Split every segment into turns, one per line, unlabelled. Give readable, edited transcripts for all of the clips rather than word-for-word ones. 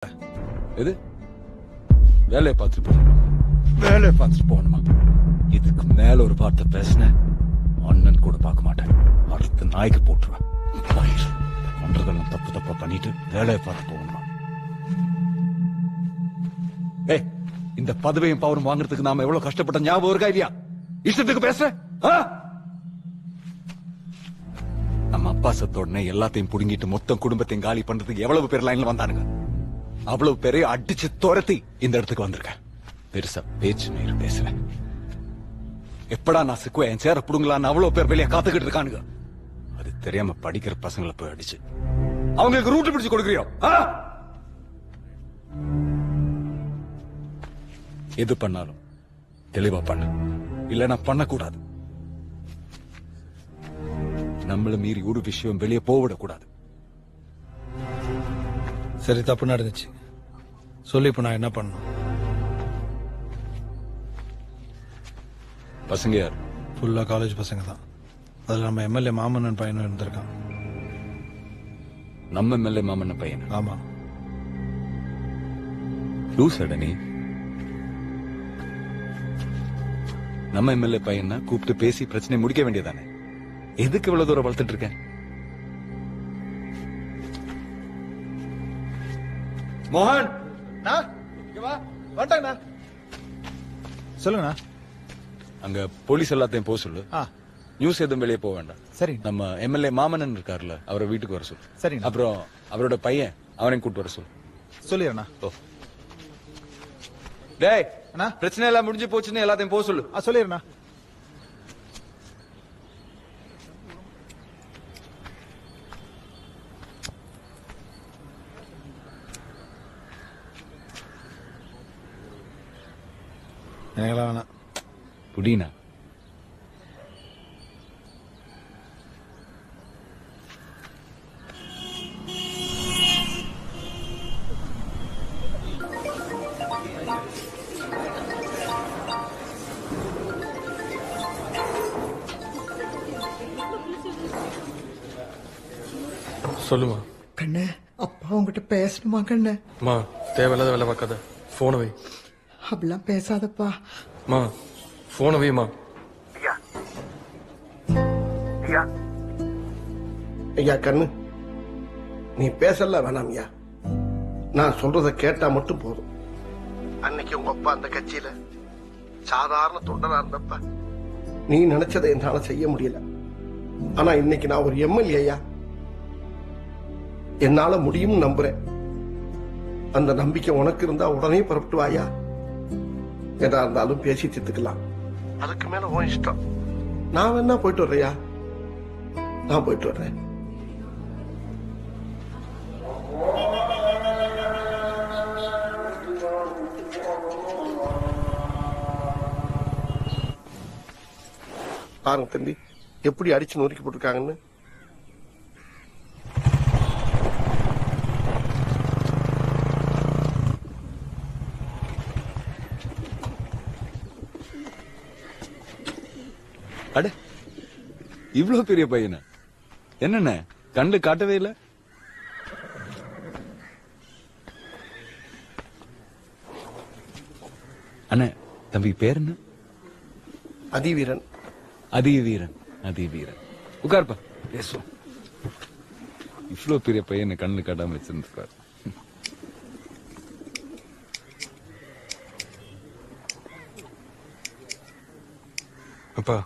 எது வேலையை பார்த்துட்டு போகணும், வேலையை பார்த்துட்டு போகணுமா? இதுக்கு மேல ஒரு வார்த்தை பேசின அண்ணன் கூட பார்க்க மாட்டேன், அடுத்த நாய்க்கு போட்டுருவேன். பண்றதெல்லாம் தப்பு தப்பா பண்ணிட்டு வேலையை பார்த்து போகணுமா? ஏய், இந்த பதவியும் பவரும் வாங்குறதுக்கு நாம எவ்வளவு கஷ்டப்பட்ட ஞாபகம் இருக்கா இல்லையா? இஷ்டத்துக்கு பேசுற? நம்ம அப்பா சத்த உடனே எல்லாத்தையும் புடுங்கிட்டு மொத்தம் குடும்பத்தையும் காலி பண்றதுக்கு எவ்வளவு பேர் லைன்ல வந்தானுங்க. அவ்வளவு பேரை அடிச்சு துரத்தி இந்த இடத்துக்கு வந்திருக்கேன். பெருசா பேச்சு நீர் பேசுறேன். எப்படா நான் சிக்குவேன், என் சேர புடுங்கலான்னு அவ்வளவு பேர் வெளியே காத்துக்கிட்டு இருக்கானுங்க. அது தெரியாம படிக்கிற பசங்களை போய் அடிச்சு அவங்களுக்கு ரூட் பிடிச்சு கொடுக்குறியோ? எது பண்ணாலும் தெளிவா பண்ணு, இல்லைன்னா பண்ணக்கூடாது. நம்மள மீறி ஒரு விஷயம் வெளியே போவிடக்கூடாது.
சரி, தப்பு நடந்துச்சு சொல்லி இப்ப நான் என்ன பண்ணணும்?
பசங்க யார்?
ஃபுல்லா காலேஜ் பசங்க தான். அதுல நம்ம எம்எல்ஏ மாமன்னன் பையனும் இருந்திருக்கான்.
நம்ம எம்எல்ஏ மாமன்ன பையன்?
ஆமா.
லூசடா நீ. நம்ம எம்எல்ஏ பையனா கூப்பிட்டு பேசி பிரச்சனை முடிக்க வேண்டியதானே? எதுக்கு இவ்வளவு தூரம் வளர்த்துட்டு இருக்கேன்? மோகன்,
சொல்லுங்கண்ணா.
அங்க போலீஸ் எல்லாத்தையும் போக சொல்லு. நியூஸ் எதுவும் வெளியே போக வேண்டாம்.
சரி.
நம்ம எம்எல்ஏ மாமன்னன் இருக்காருல்ல, அவரை வீட்டுக்கு வர சொல்லு.
சரி.
அப்புறம் அவரோட பையன் அவனையும் கூட்டு வர சொல்லு.
சொல்லிடுறேண்ணா.
டேய் அண்ணா, பிரச்சனை எல்லாம் முடிஞ்சு போச்சுன்னு எல்லாத்தையும் போக சொல்லு.
சொல்லிடுறேண்ணா. எனக்கெல்லாம் வேணாம்.
புடினா
சொல்லுமா.
கண்ணு, அப்பா உங்ககிட்ட பேசணுமா கண்ணு?
மா, தேவையில்லாத வேலை பார்க்காத, போன வை.
அப்படிலாம் பேசாதப்பா.
மா, போன வைமா.
ஐயா கண்ணு, நீ பேசல வேணாம் ஐயா. நான் சொல்றத கேட்டா மட்டும் போதும். அன்னைக்கு உங்க அப்பா அந்த கட்சியில சாதாரண தொண்டனா இருந்தப்ப நீ நினைச்சதை என்னால செய்ய முடியல. ஆனா இன்னைக்கு நான் ஒரு எம்எல்ஏ ஐயா, என்னால முடியும் நம்புறேன். அந்த நம்பிக்கை உனக்கு இருந்தா உடனே புறப்பட்டு வாயா. எதா இருந்தாலும் பேசி தீர்த்துக்கலாம். அதுக்கு மேல உன் இஷ்டம். நான் வேணா போயிட்டு வர்றையா? நான் போயிட்டு வர்றேன். பாருங்க தம்பி, எப்படி அடிச்சு நொறுக்கி போட்டிருக்காங்கன்னு.
அட, இவ்வளவு பெரிய பையனா? என்னென்ன கண்ணு காட்டவே இல்ல? அண்ணே, தம்பி பேர் என்ன?
அதிவீரன்.
அதிவீரன். அதிவீரன். உட்கார்ப்பா, பேசுவோம். இவ்வளவு பெரிய பையனை கண்ணு காட்டாம வச்சிருந்துருக்காரு.
அப்பா,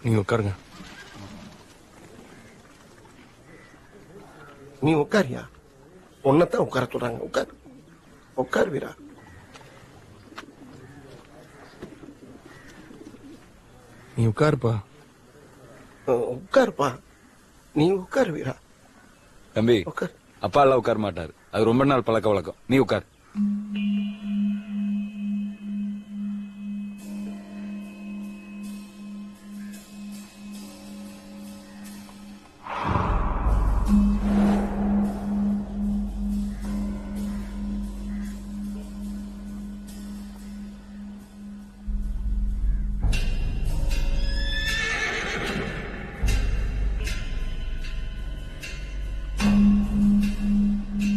நீங்க உட்காருங்க.
நீ உட்காரியா? உன்னதான் உட்கார சொல்றாங்க. உட்கார், உட்கார் வீரா.
நீ உட்காருப்பா.
உட்காருப்பா, நீ உட்கார் வீரா.
தம்பி,
உட்கார்.
அப்பா எல்லாம் உட்கார மாட்டாரு, அது ரொம்ப நாள் பழக்க வழக்கம். நீ உட்கார்.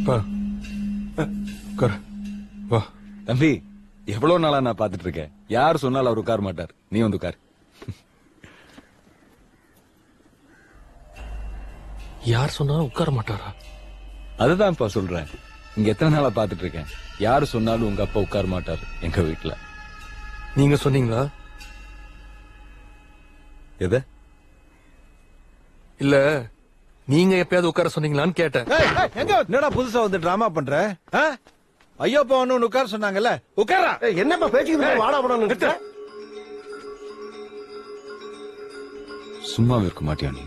அப்பா, உட்கார் வா.
தம்பி எவ்வளவு நாளா நான் பாத்துட்டு இருக்கேன். யார் சொன்னாலும் அவர் உட்கார மாட்டார். நீ வந்து உட்கார்.
யார் சொன்னாலும் உட்கார மாட்டாரா?
அதுதான்ப்பா சொல்றேன். இங்க எத்தனை நாளா பாத்துட்டு இருக்கேன். யாரு சொன்னாலும் உங்க அப்பா உட்கார மாட்டாரு எங்க வீட்டுல.
நீங்க சொன்னீங்களா?
எத?
இல்ல நீங்க எப்பயாவது உட்கார சொன்னீங்களான்னு கேட்டேன்.
எங்க என்னடா புதுசா வந்து டிராமா பண்ற? ஐயோ ஒன்னு உட்கார சொன்னாங்கல்ல, உட்காரா.
என்னப்பா பேச்சுக்கிட்டு வாடா போடான்னு
சும்மா இருக்க மாட்டியா நீ?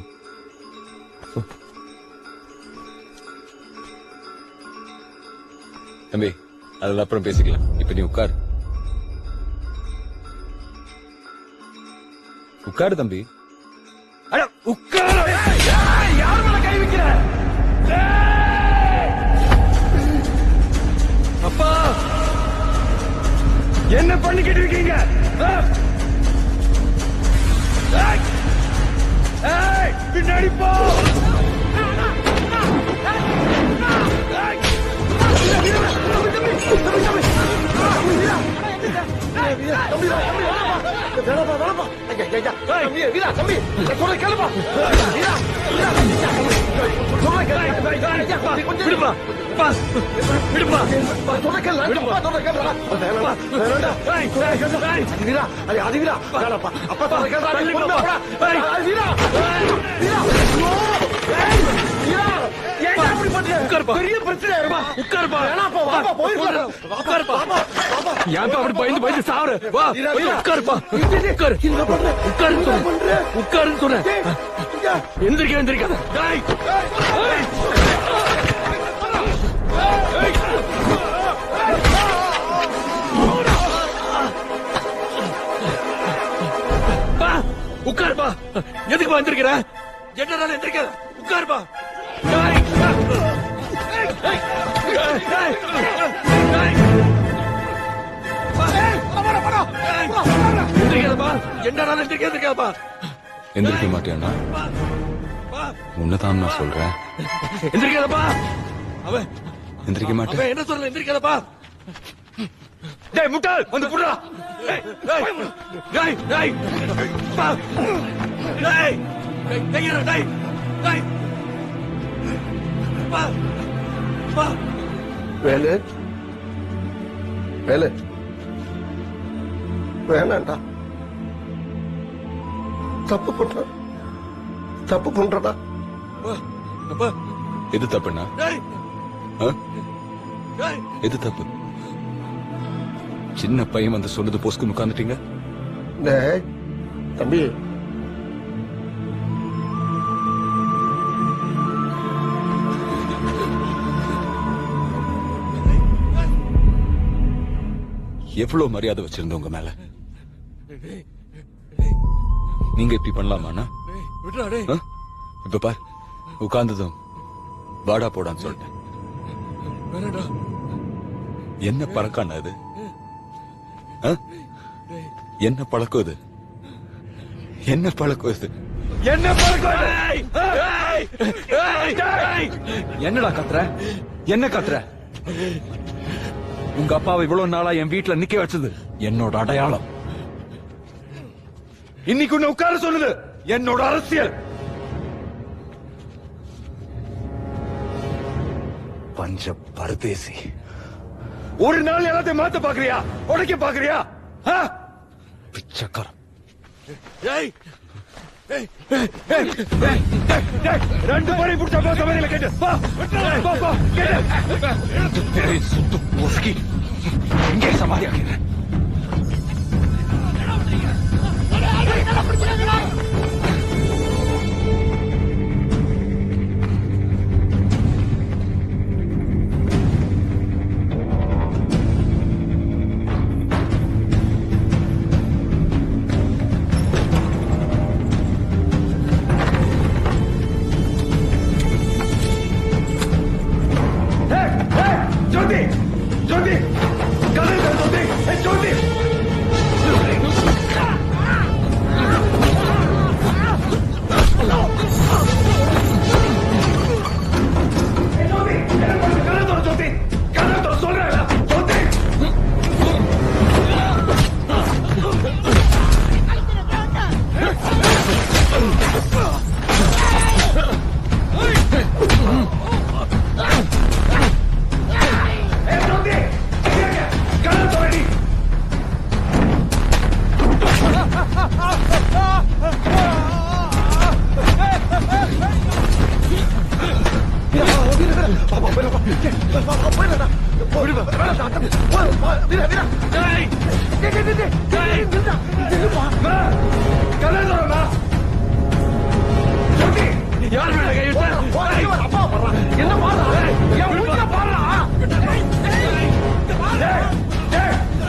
தம்பி அதுல அப்புறம் பேசிக்கலாம். இப்ப நீ உட்கார். உட்காரு தம்பி. உட்காரு. யார் மேல கை வைக்கிற?
அப்பா
என்ன பண்ணிக்கிட்டு இருக்கீங்க? பின்னாடி போ.
பெரிய பிரச்சனை. உட்காருப்பா. ஏன்ப்பா அப்படி பயந்து பயந்து சாவற? வா உட்காருப்பா. உட்காருன்னு சொன்ன. எந்திரிக்க எந்திரிக்காத. உட்காருப்பா. எதுக்கு வந்திருக்கிற? என்ன எந்திரிக்காத. உட்காருப்பா.
எந்திரிக்க மாட்டேன்னா உன்னதான் நான் சொல்றேன்.
எந்திரிக்காதப்பா. அவன்
எந்திரிக்க மாட்டேன்.
என்ன சொல்ல? எந்திரிக்காதப்பா.
டேய் முட்டாள் வந்து புடுடா.
வேலு வேலு வேணாண்டா. தப்பு பண்றடா.
எது தப்புண்ணா? எது தப்பு? சின்ன பையன் வந்து சொன்னது போஸ்க்கு உட்காந்துட்டீங்க.
டேய் தம்பி,
எவ்வளவு மரியாதை வச்சிருந்த உங்க மேல. நீங்க இப்படி பண்ணலாமா? இப்ப பார் உட்கார்ந்ததும் வாடா போடான்னு சொல்லிட்டேன். என்ன பழக்கம் அது? என்ன பழக்கம் இது? என்ன பழக்கம் இது? என்ன பழக்கம்? என்னடா கத்துற? என்ன கத்துற? உங்க அப்பாவை இவ்வளவு நாளா என் வீட்டுல நிக்க வச்சது என்னோட அடையாளம். இன்னைக்கு உன்னை உட்கார சொன்னது என்னோட அரசியல். பஞ்ச பரதேசி. ஒரு நாள் எல்லாத்தையும் மாத்த பாக்குறியா? உடைக்க பாக்குறியா? பிச்சைக்காரன். ரெண்டு பேரையும் பிடிச்சா போ. சமையல கேட்டு சுத்து பொசுக்கி இங்கே சமாதி ஆகிறேன். ஜோதி ஜோதி கதை ஜோதி
போயிடா வீரா வீரா
டேய் டேய் கலந்தறடா ஜோதி யார் மேல கை வச்ச
அப்பா பாறா என்ன பாறா ஏன் மூஞ்சில பாறா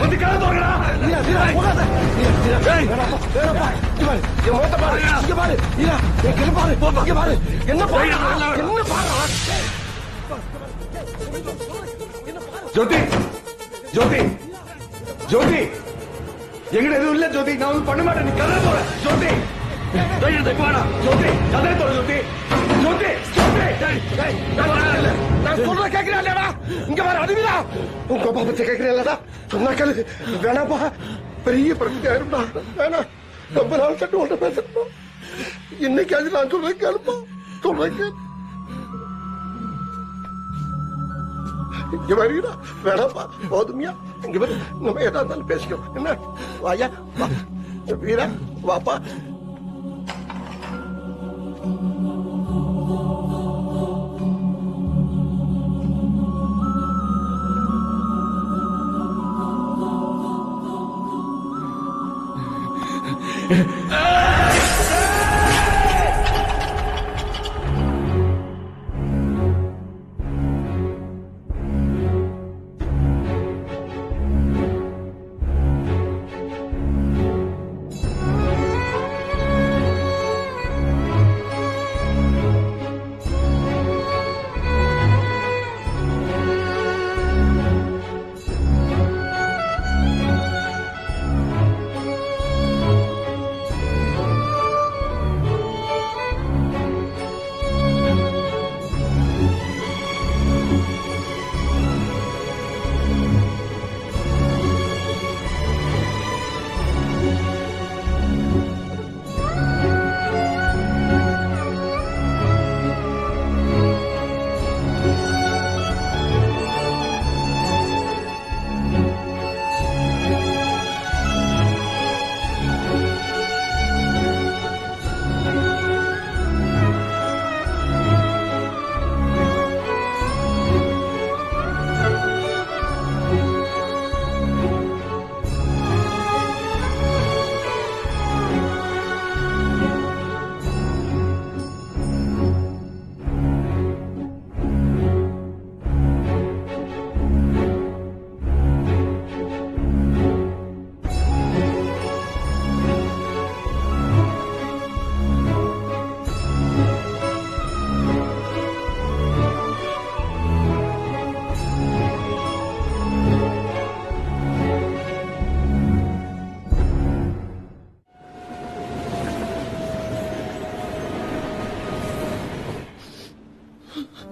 வந்து கலந்தறடா
வீரா வீரா போகாத வீரா
டேய்
வேணாப்பா இங்க பாரு என் முகத்தை பாரு இங்க பாரு வீரா என் கிள பாரு இங்க பாரு என்ன பாரு என்ன பாறா
ஜோதி ஜோதி ஜோதி எங்கட எதுவும் இல்ல ஜோதி நான் ஒன்னும் பண்ண மாட்டேன் நீ கதை போற ஜோதி தைரியத்தை வாடா ஜோதி கதை போற ஜோதி ஜோதி ஜோதி டேய் டேய்
நான் சொல்ற கேக்குறேன்டா இங்க பாரு அதுவிடா உங்க அப்பா பத்தி கேக்குறேன்டா சொன்னா கேளு வேணாப்பா பெரிய பிரச்சனை ஆயிரும்டா வேணாம் ரொம்ப நாள் கட்டு உன்ட்ட பேசணும் இன்னைக்காவது நான் சொல்றேன் கேளுப்பா சொல்றேன் கேளு இங்க வருகிறா வேணாப்பா போதுமியா இங்க வரு நம்ம எதா இருந்தாலும் பேசிக்கோ என்ன வாயா வா வீரா வாப்பா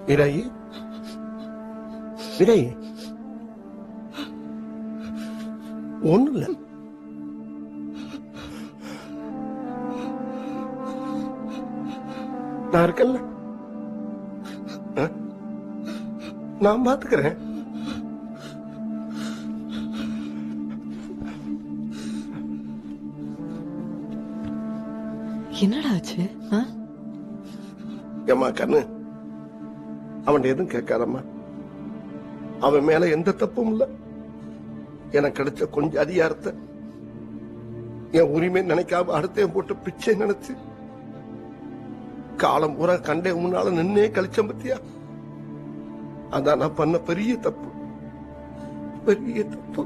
விராயி விராயி ஒண்ணு இல்ல நான் இருக்கேன்ல நான் பாத்துக்கிறேன்
என்னடா ஆச்சு
ஏம்மா கண்ணு அவன் எதுவும் கேட்காதம்மா அவன் மேல எந்த தப்பும் இல்ல எனக்கு கிடைச்ச கொஞ்சம் அதிகாரத்தை என் உரிமை நினைக்காம அடுத்தையும் போட்டு பிச்சை நினைச்சு காலம் பூரா கண்டே முன்னால நின்னே கழிச்சம் பத்தியா அதான் நான் பண்ண பெரிய தப்பு பெரிய தப்பு